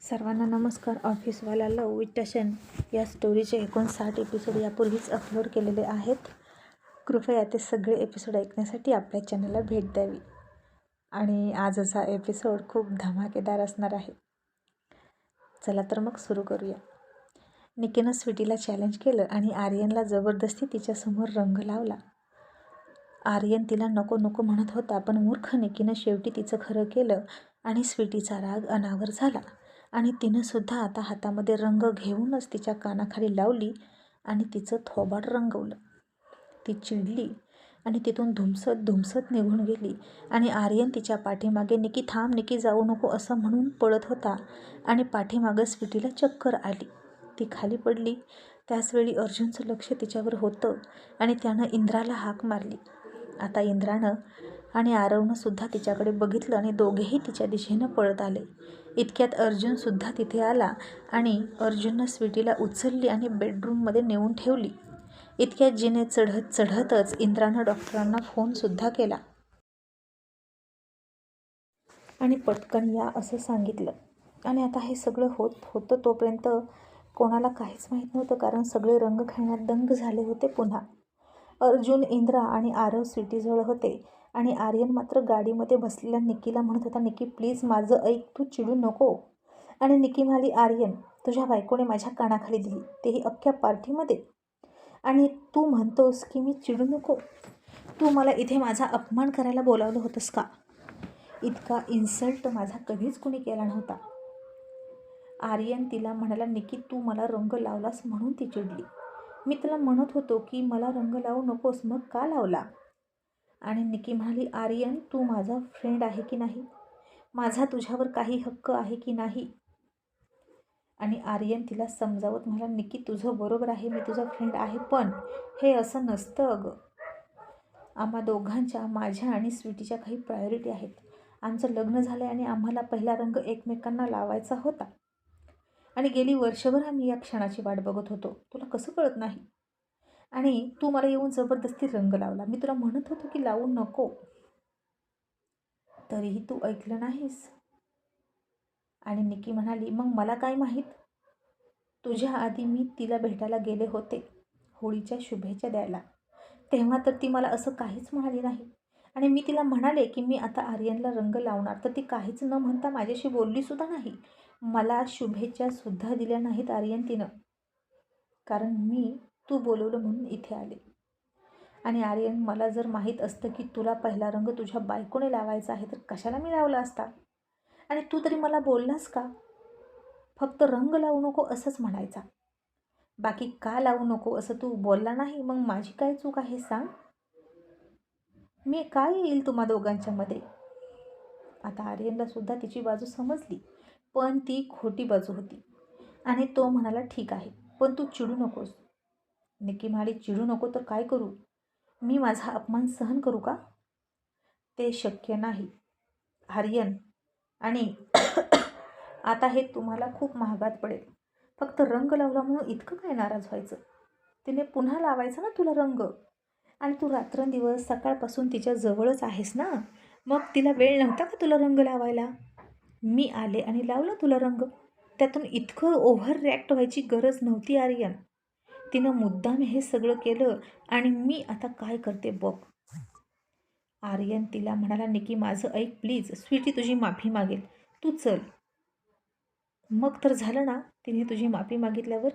सर्वांना नमस्कार. ऑफिसवाला लव विटशन या स्टोरीचे 59 एपिसोड यापूर्वीच अपलोड केलेले आहेत. कृपया ते सगळे एपिसोड ऐकण्यासाठी आपल्या चॅनलला भेट द्यावी. आणि आजचा एपिसोड खूप धमाकेदार असणार आहे. चला तर मग सुरू करूया. निकीनं स्वीटीला चॅलेंज केलं आणि आर्यनला जबरदस्ती तिच्यासमोर रंग लावला. आर्यन तिला नको नको म्हणत होता, पण मूर्ख निकीनं शेवटी तिचं खरं केलं आणि स्वीटीचा राग अनावर झाला आणि तिनं सुद्धा आता हातामध्ये रंग घेऊनच तिच्या कानाखाली लावली आणि तिचं थोबाड रंगवलं. ती चिडली आणि तिथून धुमसत निघून गेली आणि आर्यन तिच्या पाठीमागे निकी थांब, निकी जाऊ नको असं म्हणून पळत होता आणि पाठीमागं स्वीटीला चक्कर आली. ती खाली पडली. त्याचवेळी अर्जुनचं लक्ष तिच्यावर होतं आणि त्यानं इंद्राला हाक मारली. आता इंद्रानं आणि आरवनं सुद्धा तिच्याकडे बघितलं आणि दोघेही तिच्या दिशेनं पळत आले. इतक्यात अर्जुनसुद्धा तिथे आला आणि अर्जुननं स्वीटीला उचलली आणि बेडरूममध्ये नेऊन ठेवली. इतक्यात जिने चढतच इंद्रानं डॉक्टरांना फोनसुद्धा केला आणि पटकन या असं सांगितलं. आणि आता हे सगळं होतं तोपर्यंत कोणाला काहीच माहीत नव्हतं, कारण सगळे रंग खेळण्यात दंग झाले होते. पुन्हा अर्जुन, इंद्रा आणि आरव स्वीटीजवळ होते आणि आर्यन मात्र गाडीमध्ये बसलेल्या निकीला म्हणत होता, निकी प्लीज माझं ऐक, तू चिडू नको. आणि निकी म्हणाली, आर्यन तुझ्या बायकोने माझ्या कानाखाली दिली, तेही अख्ख्या पार्टीमध्ये, आणि तू म्हणतोस की मी चिडू नको. तू मला इथे माझा अपमान करायला बोलावलं होतंस का? इतका इन्सल्ट माझा कधीच कुणी केला नव्हता. आर्यन तिला म्हणाला, निकी तू मला रंग लावलास म्हणून ती चिडली. मी तिला म्हणत होतो की मला रंग लावू नकोस, मग का लावला? आणि निकी म्हणाली, आर्यन तू माझा फ्रेंड आहे की नाही? माझा तुझ्यावर काही हक्क आहे की नाही? आणि आर्यन तिला समजावत म्हणाला, निकी तुझं बरोबर आहे, मी तुझा फ्रेंड आहे, पण हे असं नसतं अगं. आम्हा दोघांच्या, माझ्या आणि स्वीटीच्या काही प्रायोरिटी आहेत. आमचं लग्न झालं आणि आम्हाला पहिला रंग एकमेकांना लावायचा होता आणि गेली वर्षभर आम्ही या क्षणाची वाट बघत होतो. तुला कसं कळत नाही? आणि तू मला येऊन जबरदस्ती रंग लावला. मी तुला म्हणत होतो की लावू नको, तरीही तू ऐकलं नाहीस. आणि निकी म्हणाली, मग मला काय माहीत? तुझ्या आधी मी तिला भेटायला गेले होते होळीच्या शुभेच्छा द्यायला, तेव्हा तर ती मला असं काहीच म्हणाली नाही. आणि मी तिला म्हणाले की मी आता आर्यनला रंग लावणार, तर ती काहीच न म्हणता माझ्याशी बोललीसुद्धा नाही. मला शुभेच्छासुद्धा दिल्या नाहीत आर्यन तिनं, कारण मी तू बोलवलं म्हणून इथे आले. आणि आर्यन मला जर माहीत असतं की तुला पहिला रंग तुझ्या बायकोने लावायचा आहे, तर कशाला मी लावला असता? आणि तू तरी मला बोललास का? फक्त रंग लावू नको असंच म्हणायचा, बाकी का लावू नको असं तू बोलला नाही. मग माझी काय चूक आहे सांग? मी काय येईल तुम्हा दोघांच्या मध्ये? आता आर्यनला सुद्धा तिची बाजू समजली, पण ती खोटी बाजू होती. आणि तो म्हणाला, ठीक आहे, पण तू चिडू नकोस. निकी म्हणाली, चिडू नको तर काय करू? मी माझा अपमान सहन करू का? ते शक्य नाही आर्यन. आणि आता हे तुम्हाला खूप महागात पडेल. फक्त रंग लावला म्हणून इतकं काय नाराज व्हायचं? तिने पुन्हा लावायचा ना तुला रंग. आणि तू रात्रंदिवस सकाळपासून तिच्या जवळच आहेस ना, मग तिला वेळ नव्हता का तुला रंग लावायला? मी आले आणि लावला तुला रंग. त्यातून इतकं ओव्हर रिॲक्ट व्हायची गरज नव्हती आर्यन. तिनं मुद्दाम हे सगळं केलं आणि मी आता काय करते बघ. आर्यन तिला म्हणाला, निकी माझं ऐक प्लीज, स्वीटी तुझी माफी मागेल, तू चल. मग तर झालं ना तिने तुझी माफी मागितल्यावर?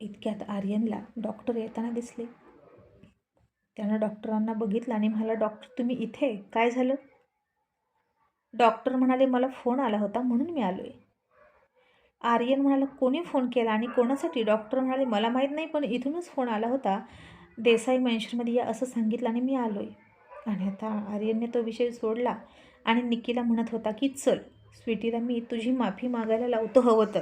इतक्यात आर्यनला डॉक्टर येताना दिसले. त्यानं डॉक्टरांना बघितलं आणि म्हणाला, डॉक्टर तुम्ही इथे, काय झालं? डॉक्टर म्हणाले, मला फोन आला होता म्हणून मी आलोय. आर्यन म्हणाला, कोणी फोन केला आणि कोणासाठी? डॉक्टर म्हणाले, मला माहीत नाही, पण इथूनच फोन आला होता, देसाई मेन्शनमध्ये या असं सांगितलं आणि मी आलोय. आणि आता आर्यनने तो विषय सोडला आणि निकीला म्हणत होता की चल, स्वीटीला मी तुझी माफी मागायला लावतो हवं तर.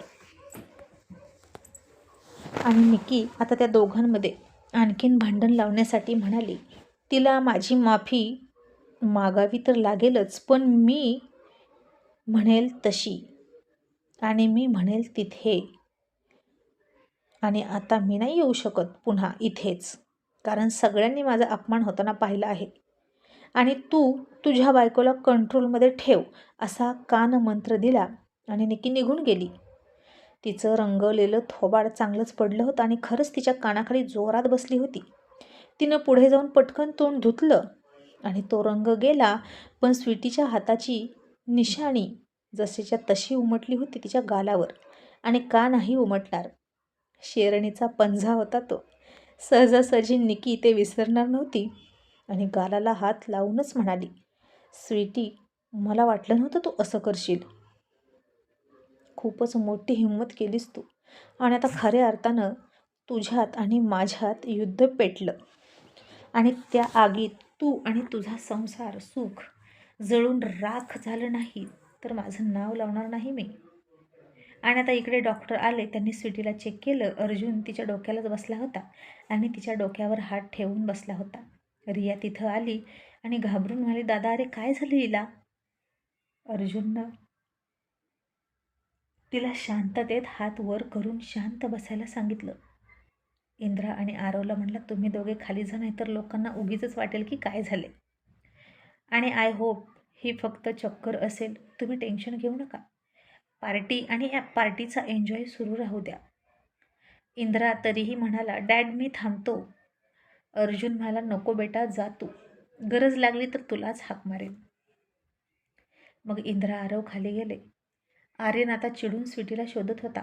आणि निकी आता त्या दोघांमध्ये आणखीन भांडण लावण्यासाठी म्हणाली, तिला माझी माफी मागावी तर लागेलच, पण मी म्हणेल तशी आणि मी म्हणेल तिथे. आणि आता मी नाही येऊ शकत पुन्हा इथेच, कारण सगळ्यांनी माझा अपमान होताना पाहिला आहे. आणि तू तुझ्या बायकोला कंट्रोलमध्ये ठेव असा कानमंत्र दिला आणि निकी निघून गेली. तिचं रंगवलेलं थोबाड चांगलंच पडलं होतं आणि खरंच तिच्या कानाखाली जोरात बसली होती. तिनं पुढे जाऊन पटकन तोंड धुतलं आणि तो रंग गेला, पण स्वीटीच्या हाताची निशाणी जशीच्या तशी उमटली होती तिच्या गालावर आणि का नाही उमटणार. शेरणीचा पंजा होता तो. सहजासहजी निकी ते विसरणार नव्हती आणि गालाला हात लावूनच म्हणाली, स्वीटी, मला वाटलं नव्हतं तू असं करशील. खूपच मोठी हिंमत केलीस तू आणि आता खऱ्या अर्थानं तुझ्यात आणि माझ्यात युद्ध पेटलं आणि त्या आगीत तू आणि तुझा संसार सुख जळून राख झालं नाही तर माझं नाव लावणार नाही मी. आणि आता इकडे डॉक्टर आले. त्यांनी स्वीटीला चेक केलं. अर्जुन तिच्या डोक्यालाच बसला होता आणि तिच्या डोक्यावर हात ठेवून बसला होता. रिया तिथं आली आणि घाबरून म्हणाली, दादा, अरे काय झालं हिला? अर्जुननं तिला शांततेत हात वर करून शांत बसायला सांगितलं. इंद्रा आणि आरवला म्हणला, तुम्ही दोघे खाली जा, नाही तर लोकांना उगीच वाटेल की काय झाले. आणि आय होप ही फक्त चक्कर असेल. तुम्ही टेन्शन घेऊ नका. पार्टी आणि या पार्टीचा एन्जॉय सुरू राहू द्या. इंद्रा तरीही म्हणाला, डॅड मी थांबतो. अर्जुन म्हणाला, नको बेटा, जा तू. गरज लागली तर तुलाच हाक मारेन. मग इंद्रा आरव खाली गेले. आर्यन आता चिडून स्वीटीला शोधत होता.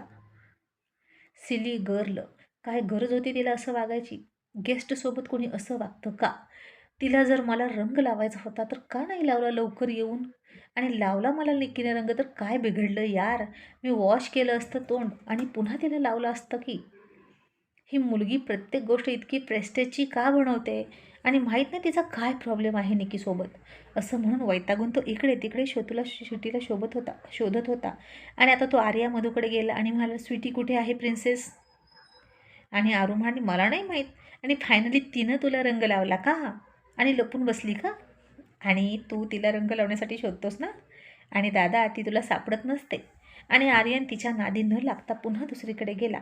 सिली गर्ल, काय गरज होती तिला असं वागायची? गेस्टसोबत कोणी असं वागतं का? तिला जर मला रंग लावायचा होता तर का नाही लावला लवकर येऊन? आणि लावला मला निकीने रंग तर काय बिघडलं यार? मी वॉश केलं असतं तोंड आणि पुन्हा तिला लावलं असतं की. ही मुलगी प्रत्येक गोष्ट इतकी प्रेस्टेजची का बनवते आणि माहीत नाही तिचा काय प्रॉब्लेम आहे निकीसोबत. असं म्हणून वैतागून तो इकडे तिकडे स्वीटीला शोधत होता. आणि आता तो आर्या मधूकडे गेला आणि म्हणाला, स्वीटी कुठे आहे प्रिन्सेस? आणि आरू म्हणाली, मला नाही माहीत. आणि फायनली तिनं तुला रंग लावला का? आणि लपून बसली का? आणि तू तिला रंग लावण्यासाठी शोधतोस ना? आणि दादा, ती तुला सापडत नसते. आणि आर्यन तिच्या नादी न लागता पुन्हा दुसरीकडे गेला.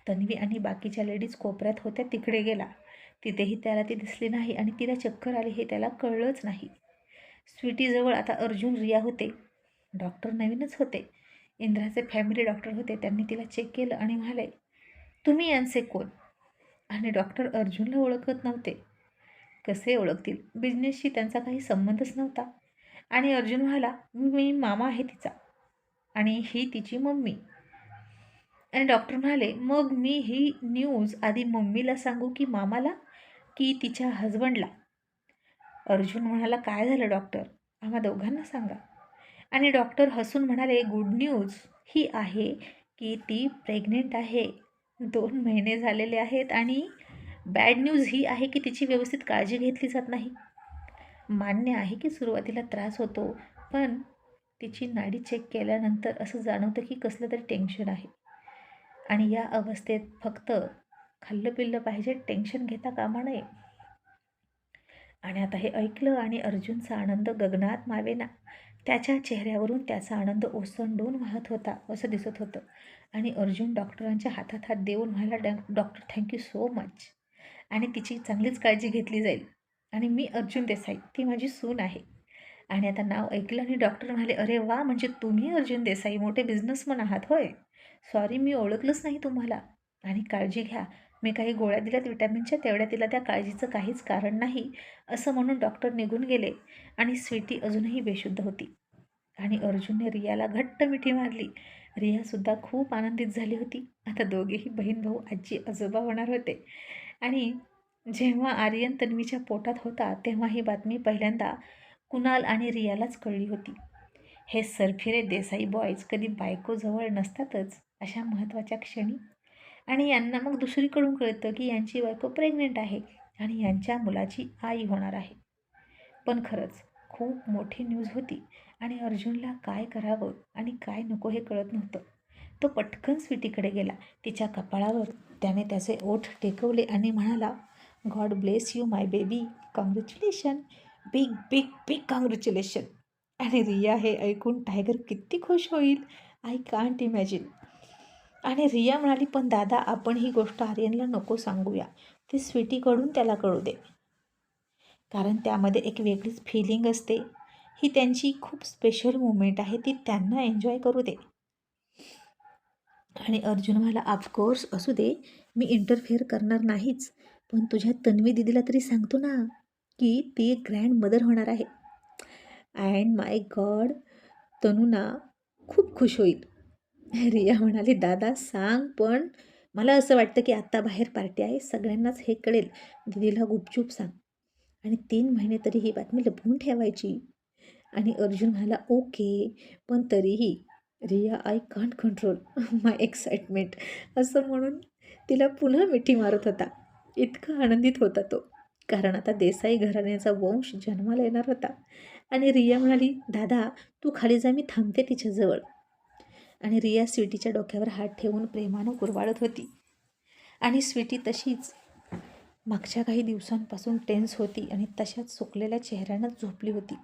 तन्वी आणि बाकीच्या लेडीज कोपऱ्यात होत्या, तिकडे गेला. तिथेही त्याला ती दिसली नाही आणि तिला चक्कर आली हे त्याला कळलंच नाही. स्वीटीजवळ आता अर्जुन, रिया होते. डॉक्टर नवीनच होते. इंद्राचे फॅमिली डॉक्टर होते. त्यांनी तिला चेक केलं आणि म्हणाले, तुम्ही यांचे कोण? आणि डॉक्टर अर्जुनला ओळखत नव्हते. कसे ओळखतील? बिझनेसशी त्यांचा काही संबंधच नव्हता. आणि अर्जुन म्हणाला, मी मामा आहे तिचा आणि ही तिची मम्मी. आणि डॉक्टर म्हणाले, मग मी ही न्यूज आधी मम्मीला सांगू की मामाला की तिच्या हजबंडला? अर्जुन म्हणाला, काय झालं डॉक्टर? आम्हा दोघांना सांगा. आणि डॉक्टर हसून म्हणाले, गुड न्यूज ही आहे की ती प्रेग्नेंट आहे. 2 महिने झालेले आहेत. आणि बॅड न्यूज ही आहे की तिची व्यवस्थित काळजी घेतली जात नाही. मान्य आहे की सुरुवातीला त्रास होतो, पण तिची नाडी चेक केल्यानंतर असं जाणवतं की कसलं तरी टेन्शन आहे. आणि या अवस्थेत फक्त खाल्लं पिल्लं पाहिजे, टेन्शन घेता कामा नये. आणि आता हे ऐकलं आणि अर्जुनचा आनंद गगनात मावेना. त्याच्या चेहऱ्यावरून त्याचा आनंद ओसंडून वाहत होता असं दिसत होतं. आणि अर्जुन डॉक्टरांच्या हातात हात देऊन म्हणाला, डॉक्टर थँक्यू सो मच. आणि तिची चांगलीच काळजी घेतली जाईल. आणि मी अर्जुन देसाई, ती माझी सून आहे. आणि आता नाव ऐकलं आणि डॉक्टर म्हणाले, अरे वा, म्हणजे तुम्ही अर्जुन देसाई मोठे बिझनेसमन आहात होय? सॉरी, मी ओळखलंच नाही तुम्हाला. आणि काळजी घ्या, मी काही गोळ्या दिल्यात विटॅमिनच्या, तेवढ्या तिला त्या काळजीचं काहीच कारण नाही. असं म्हणून डॉक्टर निघून गेले. आणि स्वीटी अजूनही बेशुद्ध होती. आणि अर्जुनने रियाला घट्ट मिठी मारली. रियासुद्धा खूप आनंदित झाली होती. आता दोघेही बहीण भाऊ आजी आजोबा होणार होते. आणि जेव्हा आर्यन तन्वीच्या पोटात होता तेव्हा ही बातमी पहिल्यांदा कुणाल आणि रियालाच कळली होती. हे सरफिरे देसाई बॉयज कधी बायकोजवळ नसतातच अशा महत्त्वाच्या क्षणी. आणि यांना मग दुसरीकडून कळतं की यांची बायको प्रेग्नेंट आहे आणि यांच्या मुलाची आई होणार आहे. पण खरंच खूप मोठी न्यूज होती. आणि अर्जुनला काय करावं आणि काय नको हे कळत नव्हतं. तो पटकन स्वीटीकडे गेला. तिच्या कपाळावर त्याने त्याचे ओठ टेकवले आणि म्हणाला, God bless you my baby, congratulation, big big big congratulation. आणि रिया हे ऐकून टायगर किती खुश होईल, आय कांट इमॅजिन. आणि रिया म्हणाली, पण दादा, आपण ही गोष्ट आर्यनला नको सांगूया, ती स्वीटीकडून त्याला कळू दे. कारण त्यामध्ये एक वेगळीच फिलिंग असते. ही त्यांची खूप स्पेशल मुमेंट आहे, ती त्यांना एन्जॉय करू दे. आणि अर्जुन मला ऑफकोर्स असू दे, मी इंटरफेअर करणार नाहीच, पण तुझ्या तन्वी दिदीला तरी सांगतो ना की ती ग्रँड मदर होणार आहे. अँड माय गॉड, तनू ना खूप खुश होईल. रिया म्हणाली, दादा सांग, पण मला असं वाटतं की आत्ता बाहेर पार्टी आहे, सगळ्यांनाच हे कळेल, दीदीला गुपचूप सांग. आणि 3 महिने तरी ही बातमी लपवून ठेवायची. आणि अर्जुन म्हणाला, ओके, पण तरीही Riya, I can't control my excitement, असं म्हणून तिला पुन्हा मिठी मारत होता. इतका आनंदित होता तो, कारण आता देसाई घराण्याचा वंश जन्माला येणार होता. आणि रिया म्हणाली, दादा तू खाली जा, मी थांबते तिच्याजवळ. आणि रिया स्वीटीच्या डोक्यावर हात ठेवून प्रेमानं कुरवाळत होती. आणि स्वीटी तशीच मागच्या काही दिवसांपासून टेन्स होती आणि तशाच सुकलेल्या चेहऱ्यानं झोपली होती.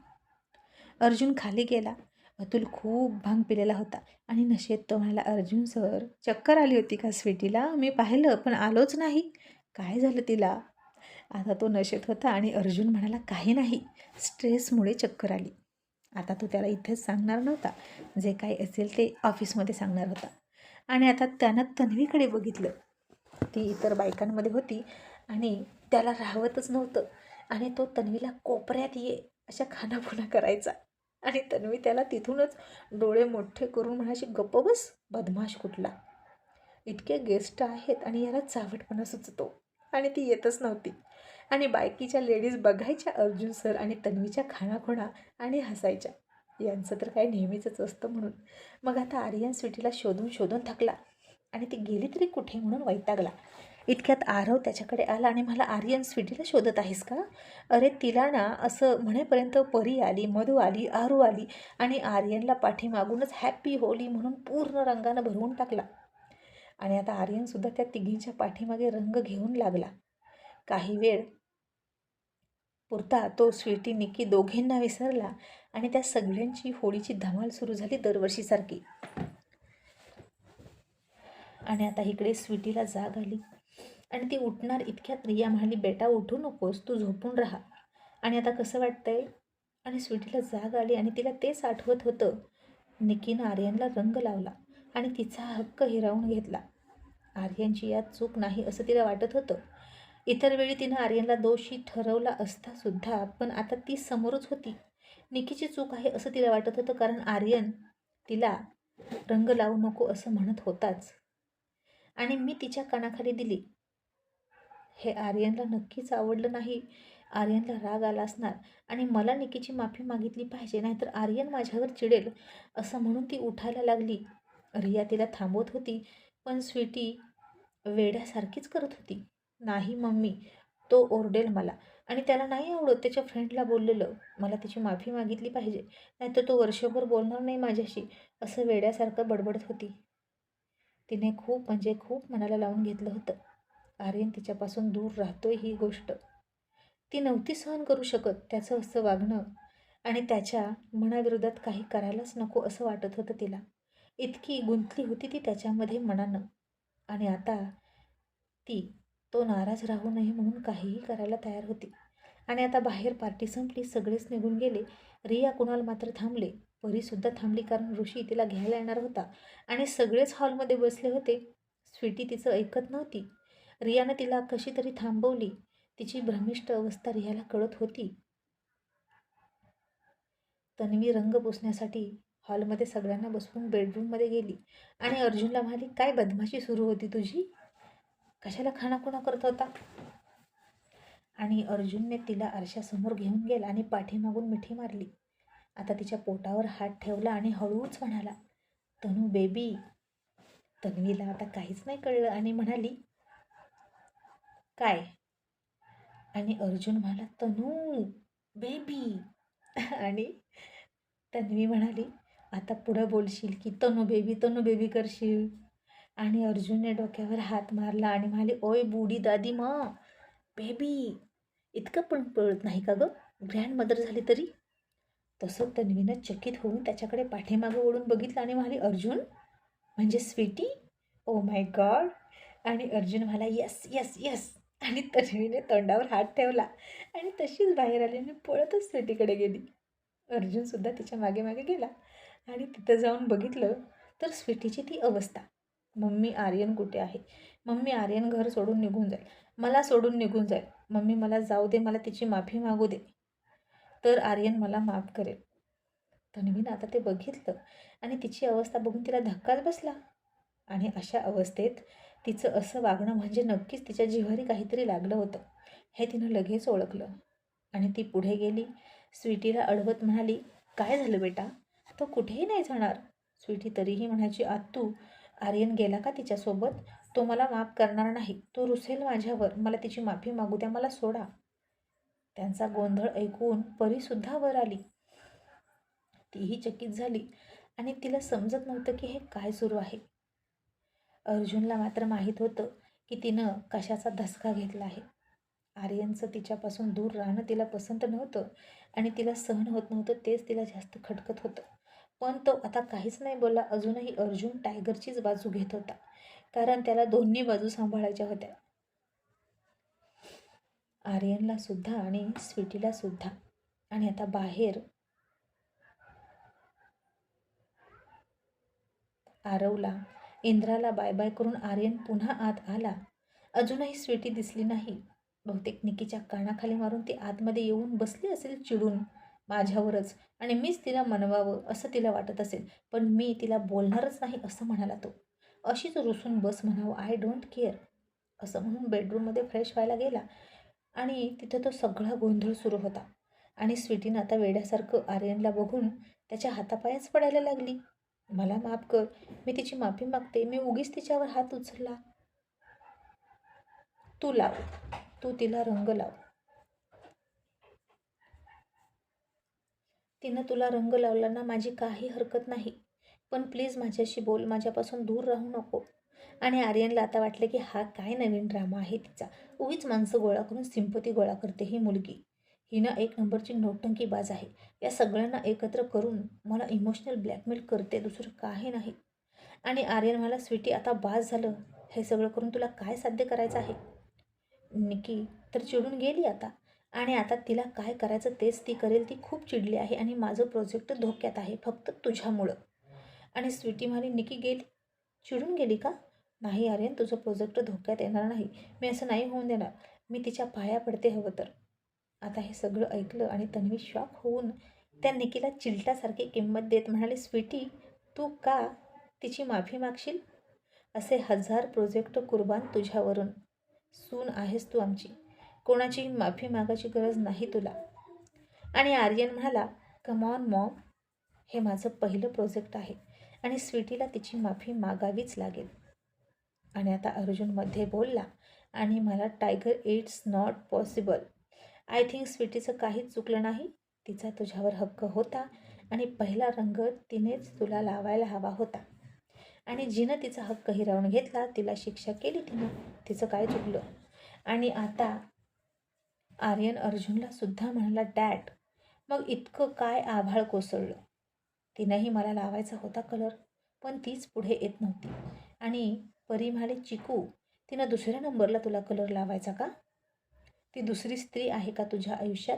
अर्जुन खाली गेला. अतुल खूप भांग पिलेला होता आणि नशेत तो म्हणाला, अर्जुन सर, चक्कर आली होती का स्वीटीला? मी पाहिलं पण आलोच नाही, काय झालं तिला? आता तो नशेत होता आणि अर्जुन म्हणाला, काही नाही, स्ट्रेसमुळे चक्कर आली. आता तो त्याला इथेच सांगणार नव्हता, जे काही असेल ते ऑफिसमध्ये सांगणार होता. आणि आता त्यानं तन्वीकडे बघितलं. ती इतर बायकांमध्ये होती आणि त्याला राहवतच नव्हतं. आणि तो तन्वीला कोपऱ्यात ये अशा खानापुना करायचा. आणि तन्वी त्याला तिथूनच डोळे मोठे करून म्हणायची, गप्प बस बदमाश कुठला, इतके गेस्ट आहेत आणि याला चावटपणा सुचतो. आणि ती येतच नव्हती. आणि बायकीच्या लेडीज बघायच्या अर्जुन सर आणि तन्वीच्या खाणाखुणा आणि हसायच्या. यांचं तर काय नेहमीचंच असतं म्हणून. मग आता आर्यन स्वीटीला शोधून शोधून थकला आणि ती गेली तरी कुठे म्हणून वैतागला. इतक्यात आरव त्याच्याकडे आला आणि मला, आर्यन स्वीटीला शोधत आहेस का? अरे तिला ना, असं म्हणेपर्यंत परी आली, मधू आली, आरू आली आणि आर्यनला पाठीमागूनच हॅपी होली म्हणून पूर्ण रंगानं भरवून टाकला. आणि आता आर्यनसुद्धा त्या तिघींच्या पाठीमागे रंग घेऊन लागला. काही वेळ पुरता तो स्वीटी, निकी दोघींना विसरला आणि त्या सगळ्यांची होळीची धमाल सुरू झाली दरवर्षीसारखी. आणि आता इकडे स्वीटीला जाग आली आणि ती उठणार इतक्यात रिया म्हणाली, बेटा उठू नकोस, तू झोपून राहा. आणि आता कसं वाटतंय? आणि स्वीटीला जाग आली आणि तिला तेच आठवत होतं. निकीनं आर्यनला रंग लावला आणि तिचा हक्क हिरावून घेतला. आर्यनची यात चूक नाही असं तिला वाटत होतं. इतर वेळी तिनं आर्यनला दोषी ठरवला असता सुद्धा, पण आता ती समोरच होती. निकीची चूक आहे असं तिला वाटत होतं, कारण आर्यन तिला रंग लावू नको असं म्हणत होताच आणि मी तिच्या कानाखाली दिली. हे आर्यनला नक्कीच आवडलं नाही. आर्यनला राग आला असणार आणि मला निकीची माफी मागितली पाहिजे, नाहीतर आर्यन माझ्यावर चिडेल असं म्हणून ती उठायला लागली. रिया तिला थांबवत होती, पण स्वीटी वेड्यासारखीच करत होती. नाही मम्मी, तो ओरडेल मला आणि त्याला नाही आवडत त्याच्या फ्रेंडला बोललेलं. मला त्याची माफी मागितली पाहिजे, नाहीतर तो वर्षभर बोलणार नाही माझ्याशी, असं वेड्यासारखं बडबडत होती. तिने खूप म्हणजे खूप मनाला लावून घेतलं होतं. आर्यन तिच्यापासून दूर राहतोय ही गोष्ट ती नव्हती सहन करू शकत. त्याचं असं वागणं आणि त्याच्या मनाविरोधात काही करायलाच नको असं वाटत होतं तिला. इतकी गुंतली होती ती त्याच्यामध्ये मनानं. आणि आता ती तो नाराज राहू नये म्हणून काहीही करायला तयार होती. आणि आता बाहेर पार्टी संपली, सगळेच निघून गेले. रिया कुणाल मात्र थांबले. परीसुद्धा थांबली, कारण ऋषी तिला घ्यायला येणार होता आणि सगळेच हॉलमध्ये बसले होते. स्वीटी तिचं ऐकत नव्हती. रियानं तिला कशी तरी थांबवली. तिची भ्रमिष्ट अवस्था रियाला कळत होती. तन्वी रंग पुसण्यासाठी हॉलमध्ये सगळ्यांना बसवून बेडरूममध्ये गेली आणि अर्जुनला म्हणाली, काय बदमाशी सुरू होती तुझी? कशाला खाणाखुणा करत होता? आणि अर्जुनने तिला आरशासमोर घेऊन गेला आणि पाठीमागून मिठी मारली. आता तिच्या पोटावर हात ठेवला आणि हळूच म्हणाला, तनू बेबी. तन्वीला आता काहीच नाही कळलं आणि म्हणाली, काय? आणि अर्जुन म्हणाला, तनू बेबी. आणि तन्वी म्हणाली, आता पुढं बोलशील की तनू बेबी करशील? आणि अर्जुनने डोक्यावर हात मारला आणि म्हणाले, ओय बुडी दादी मा, बेबी. इतकं पण कळत नाही का गं, ग्रँड मदर झाली तरी? तसं तन्वीनं चकित होऊन त्याच्याकडे पाठीमागं ओढून बघितलं आणि म्हणाली, अर्जुन म्हणजे स्वीटी? Oh my God. आणि अर्जुन म्हणाला, येस येस येस, आणि तन्वीने तोंडावर हात ठेवला आणि तशीच बाहेर आली आणि पळतच स्वीटीकडे गेली. अर्जुनसुद्धा तिच्या मागे मागे गेला आणि तिथं जाऊन बघितलं तर स्वीटीची ती अवस्था. मम्मी आर्यन कुठे आहे? मम्मी आर्यन घर सोडून निघून जाईल, मला सोडून निघून जाईल. मम्मी मला जाऊ दे, मला तिची माफी मागू दे, तर आर्यन मला माफ करेल. तन्वीनं आता ते बघितलं आणि तिची अवस्था बघून तिला धक्काच बसला. आणि अशा अवस्थेत तिचं असं वागणं म्हणजे नक्कीच तिच्या जिव्हारी काहीतरी लागलं होतं हे तिनं लगेच ओळखलं. आणि ती पुढे गेली, स्वीटीला अडवत म्हणाली, काय झालं बेटा? तो कुठेही नाही जाणार. स्वीटी तरीही म्हणायची, आत्तू, आर्यन गेला का तिच्यासोबत? तो मला माफ करणार नाही, तो रुसेल माझ्यावर, मला तिची माफी मागू द्या, मला सोडा. त्यांचा गोंधळ ऐकून परीसुद्धा वर आली. तीही चकित झाली आणि तिला समजत नव्हतं की हे काय सुरू आहे. अर्जुनला मात्र माहीत होतं की तिनं कशाचा धसका घेतला आहे. आर्यनचं तिच्यापासून दूर राहणं तिला पसंत नव्हतं आणि तिला सहन होत नव्हतं, तेच तिला जास्त खटकत होतं. पण तो आता काहीच नाही बोलला. अजूनही अर्जुन टायगरचीच बाजू घेत होता, कारण त्याला दोन्ही बाजू सांभाळायच्या होत्या, आर्यनला सुद्धा आणि स्वीटीला सुद्धा. आणि आता बाहेर आरवला, इंद्राला बाय बाय करून आर्यन पुन्हा आत आला. अजूनही स्वीटी दिसली नाही. बहुतेक निकीच्या कानाखाली मारून ती आतमध्ये येऊन बसली असेल चिडून माझ्यावरच, आणि मीच तिला मनवावं असं तिला वाटत असेल, पण मी तिला बोलणारच नाही असं म्हणाला तो. अशीच रुसून बस म्हणावं, आय डोंट केअर असं म्हणून बेडरूममध्ये फ्रेश व्हायला गेला. आणि तिथं तो सगळा गोंधळ सुरू होता. आणि स्वीटीनं आता वेड्यासारखं आर्यनला बघून त्याच्या हातापायाच पडायला लागली. मला माफ कर, मी तिची माफी मागते, मी उगीच तिच्यावर हात उचलला. तू लाव, तू तिला रंग लाव, तिनं तुला रंग लावला ना, माझी काही हरकत नाही, पण प्लीज माझ्याशी बोल, माझ्यापासून दूर राहू नको. आणि आर्यनला आता वाटलं की हा काय नवीन ड्रामा आहे तिचा, उगीच माणसं गोळा करून सिंपती गोळा करते ही मुलगी. हिनं एक नंबरची नौटंकीबाज आहे. या सगळ्यांना एकत्र करून मला इमोशनल ब्लॅकमेल करते, दुसरं काही नाही. आणि आर्यन मला, स्वीटी आता बास झालं, हे सगळं करून तुला काय साध्य करायचं आहे? निकी तर चिडून गेली आता. आणि आता तिला काय करायचं तेच ती करेल. ती खूप चिडली आहे आणि माझं प्रोजेक्ट धोक्यात आहे फक्त तुझ्यामुळं. आणि स्वीटी म्हणाली, निकी गेली, चिडून गेली का? नाही आर्यन, तुझं प्रोजेक्ट धोक्यात येणार नाही, मी असं नाही होऊन देणार, मी तिच्या पाया पडते हवं तर. आता हे सगळं ऐकलं आणि तन्वी शॉक होऊन त्या निकीला चिलटासारखी किंमत देत म्हणाली, स्वीटी, तू का तिची माफी मागशील? असे 1000 प्रोजेक्ट कुर्बान तुझ्यावरून. सून आहेस तू आमची, कोणाची माफी मागायची गरज नाही तुला. आणि आर्यन म्हणाला, कम ऑन मॉम, हे माझं पहिलं प्रोजेक्ट आहे आणि स्वीटीला तिची माफी मागावीच लागेल. आणि आता अर्जुन मध्ये बोलला, आणि मला tiger, it's not possible. I think स्वीटीचं काहीच चुकलं नाही, तिचा तुझ्यावर हक्क होता आणि पहिला रंग तिनेच तुला लावायला हवा होता. आणि जिनं तिचा हक्क हिरावून घेतला तिला शिक्षा केली तिनं, तिचं काय चुकलं? आणि आता आर्यन अर्जुनला सुद्धा म्हणाला, डॅड, मग इतकं काय आभाळ कोसळलं? तिनंही मला लावायचा होता कलर, पण तीच पुढे येत नव्हती. आणि परी म्हणाली, चिकू, तिनं दुसऱ्या नंबरला तुला कलर लावायचा का? ती दुसरी स्त्री आहे का तुझ्या आयुष्यात?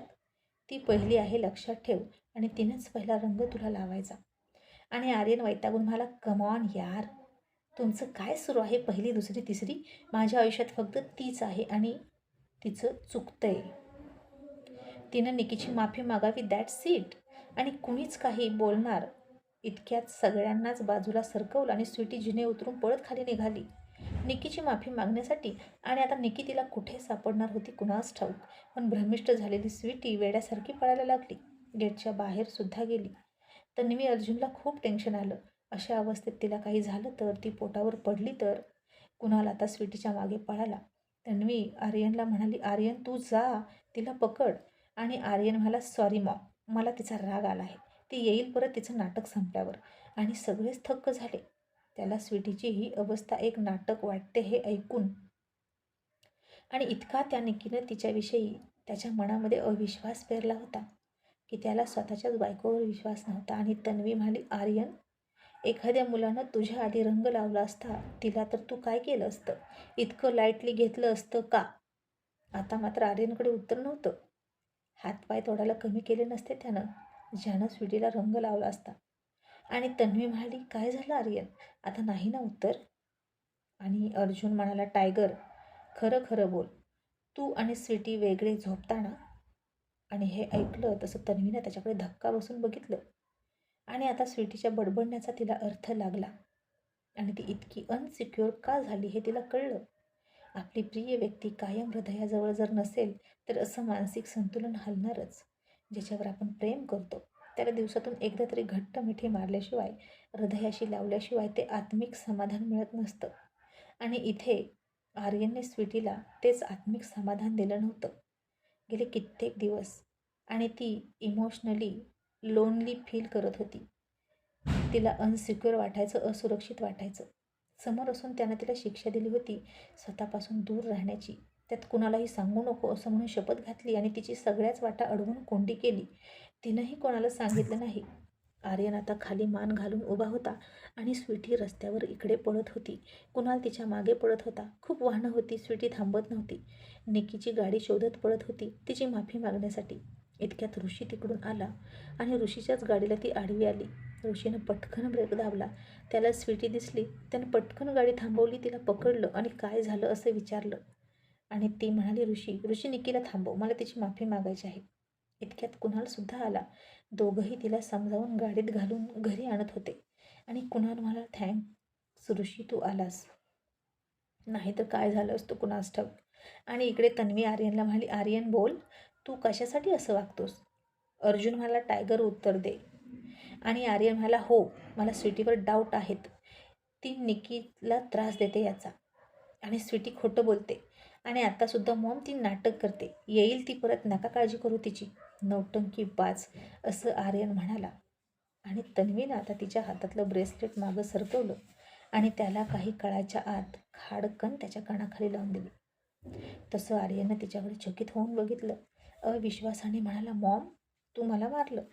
ती पहिली आहे, लक्षात ठेव, आणि तिनंच पहिला रंग तुला लावायचा. आणि आर्यन वैतागून म्हणाला, कम ऑन यार, तुमचं काय सुरू आहे? पहिली, दुसरी, तिसरी, माझ्या आयुष्यात फक्त तीच आहे आणि तिचं चुकतंय. तिनं निकीची माफी मागावी, दॅट्स इट. आणि कुणीच काही बोलणार. इतक्यात सगळ्यांनाच बाजूला सरकवलं आणि स्वीटी जिने उतरून पळत खाली निघाली निकीची माफी मागण्यासाठी. आणि आता निकी तिला कुठे सापडणार होती कुणास ठाऊक, पण भ्रमिष्ट झालेली स्वीटी वेड्यासारखी पळायला लागली. गेटच्या बाहेर सुद्धा गेली. तन्वी अर्जुनला खूप टेन्शन आलं. अशा अवस्थेत तिला काही झालं तर, ती पोटावर पडली तर? कुणाल आता स्वीटीच्या मागे पळाला. तन्वी आर्यनला म्हणाली, आर्यन तू जा, तिला पकड. आणि आर्यन म्हणाला, सॉरी मॉम, मला तिचा राग आला आहे, ती येईल परत तिचं नाटक संपल्यावर. आणि सगळेच थक्क झाले. त्याला स्वीटीची ही अवस्था एक नाटक वाटते हे ऐकून. आणि इतका त्या निकीनं तिच्याविषयी त्याच्या मनामध्ये अविश्वास पेरला होता की त्याला स्वतःच्याच बायकोवर विश्वास नव्हता. आणि तन्वी म्हणाली, आर्यन, एखाद्या मुलानं तुझ्या आधी रंग लावला असता तिला तर तू काय केलं असतं? इतकं लाईटली घेतलं असतं का? आता मात्र आर्यनकडे उत्तर नव्हतं. हातपाय तोडायला कमी केले नसते त्यानं, ज्यानं स्वीटीला रंग लावला असता. आणि तन्वी म्हणाली, काय झालं आर्यन, आता नाही ना उत्तर? आणि अर्जुन म्हणाला, टायगर, खरं खरं बोल, तू आणि स्वीटी वेगळे झोपताना? आणि हे ऐकलं तसं तन्वीनं त्याच्याकडे धक्का बसून बघितलं. आणि आता स्वीटीच्या बडबडण्याचा तिला अर्थ लागला. आणि ती इतकी अनसिक्युअर का झाली हे तिला कळलं. आपली प्रिय व्यक्ती कायम हृदयाजवळ जर नसेल तर असं मानसिक संतुलन हलणारच. ज्याच्यावर आपण प्रेम करतो त्याला दिवसातून एकदा तरी घट्ट मिठी मारल्याशिवाय, हृदयाशी लावल्याशिवाय ते आत्मिक समाधान मिळत नसतं. आणि इथे आर्यनने स्वीटीला तेच आत्मिक समाधान दिलं नव्हतं. गेले कित्येक दिवस आणि ती इमोशनली लोनली फील करत होती. तिला अनसिक्युअर वाटायचं, असुरक्षित वाटायचं. समोर असून त्यानं तिला शिक्षा दिली होती स्वतःपासून दूर राहण्याची. त्यात कुणालाही सांगू नको असं म्हणून शपथ घातली आणि तिची सगळ्याच वाटा अडवून कोंडी केली. तिनंही कोणाला सांगितलं नाही. आर्यन आता खाली मान घालून उभा होता आणि स्वीटी रस्त्यावर इकडे पळत होती. कुणाल तिच्या मागे पळत होता. खूप वाहनं होती. स्वीटी थांबत नव्हती. निकीची गाडी शोधत पळत होती तिची माफी मागण्यासाठी. इतक्यात ऋषी तिकडून आला आणि ऋषीच्याच गाडीला ती आडवी आली. ऋषीनं पटकन ब्रेक दाबला. त्याला स्वीटी दिसली. त्यानं पटकन गाडी थांबवली, तिला पकडलं आणि काय झालं असं विचारलं. आणि ती म्हणाली, ऋषी निकीला थांबव, मला तिची माफी मागायची आहे. इतक्यात कुणालसुद्धा आला. दोघंही तिला समजावून गाडीत घालून घरी आणत होते. आणि कुणाल म्हणाला, थँक्स ऋषी, तू आलास, नाही तर काय झालं असतं कुणास ठाऊक. आणि इकडे तन्वी आर्यनला म्हणाली, आर्यन बोल, तू कशासाठी असं वागतोस? अर्जुन म्हणाला, टायगर उत्तर दे. आणि आर्यन म्हणाला, हो, मला स्वीटीवर डाऊट आहेत. ती निकीला त्रास देते याचा. आणि स्वीटी खोटं बोलते. आणि आत्तासुद्धा मॉम ती नाटक करते. येईल ती परत, नका काळजी करू तिची, नौटंकी बाज, असं आर्यन म्हणाला. आणि तन्वीनं आता तिच्या हातातलं ब्रेसलेट मागं सरकवलं आणि त्याला काही काळाच्या आत खाडकन त्याच्या कानाखाली लावून दिली. तसं आर्यननं तिच्याकडे चकित होऊन बघितलं. अविश्वासाने म्हणाला, मॉम, तू मला मारलं.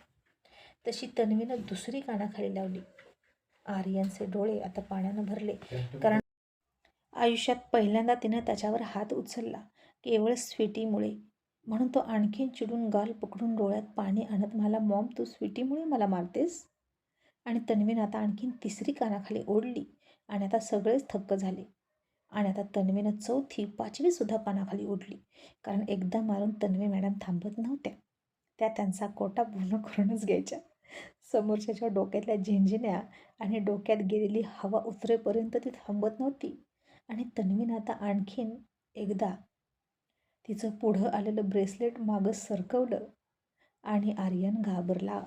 तशी तन्वीनं दुसरी कानाखाली लावली. आर्यनचे डोळे आता पाण्यानं भरले, कारण आयुष्यात पहिल्यांदा तिनं त्याच्यावर हात उचलला केवळ स्वीटीमुळे. म्हणून तो आणखीन चिडून गाल पकडून डोळ्यात पाणी आणत म्हणाला, मॉम, तू स्वीटीमुळे मला मारतेस? आणि तन्वीनं आता आणखीन तिसरी कानाखाली ओढली. आणि आता सगळेच थक्क झाले. आणि आता तन्वीनं चौथी, पाचवीसुद्धा कानाखाली ओढली. कारण एकदा मारून तन्वी मॅडम थांबत नव्हत्या. त्या त्यांचा कोटा पूर्ण करूनच घ्यायच्या. समोरच्याच्या डोक्यातल्या झिंझिण्या आणि डोक्यात गेलेली हवा उतरेपर्यंत ती थांबत नव्हती. आणि तन्वीनं आता आणखीन एकदा तिचं पुढं आलेलं ब्रेसलेट मागं सरकवलं. आणि आर्यन घाबरला.